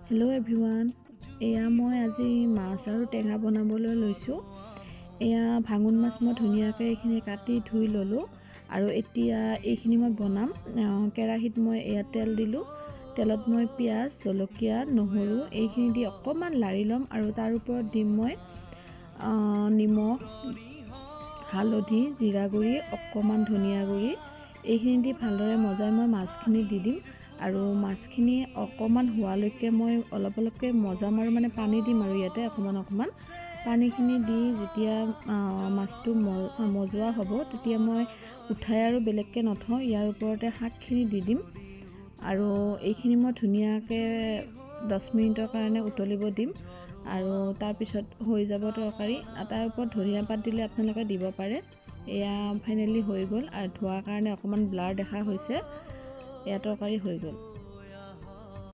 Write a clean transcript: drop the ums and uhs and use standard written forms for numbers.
Hello' everyone, এয়া মই আজি মাছ আৰু টেঙা বনাবলৈ লৈছোঁ। এয়া ভাঙোন মাছ মই ধুনীয়াকৈ এইখিনি কাটি ধুই ল'লোঁ আৰু এতিয়া এইখিনি মই বনাম। কেৰাহীত মই এয়া তেল দিলোঁ। তেলত মই পিঁয়াজ, জলকীয়া, নহৰু এইখিনি দি অকণমান লাৰি ল'ম আৰু তাৰ ওপৰত দিম মই নিমখ, হালধি, জিৰা গুড়ি, অকণমান ধনিয়া গুড়ি এইখিনি দি ভালদৰে মজাই মই মাছখিনি দি দিম আৰু মাছখিনি অকণমান হোৱালৈকে মই অলপকৈ মজাম আৰু পানী দিম আৰু ইয়াতে অকণমান পানীখিনি দি যেতিয়া মাছটো মজোৱা হ'ব তেতিয়া মই উঠাই আৰু বেলেগকৈ নথওঁ, ইয়াৰ ওপৰতে শাকখিনি দি দিম আৰু এইখিনি মই ধুনীয়াকৈ 10 মিনিটৰ কাৰণে উতলিব দিম আৰু তাৰপিছত হৈ যাব তৰকাৰী। তাৰ ওপৰত ধনিয়া পাত দিলে আপোনালোকে দিব পাৰে। এয়া ফাইনেলি হৈ গ'ল আৰু ধোৱাৰ কাৰণে অকণমান ব্লাৰ দেখা হৈছে। এয়া তৰকাৰী হৈ গ'ল।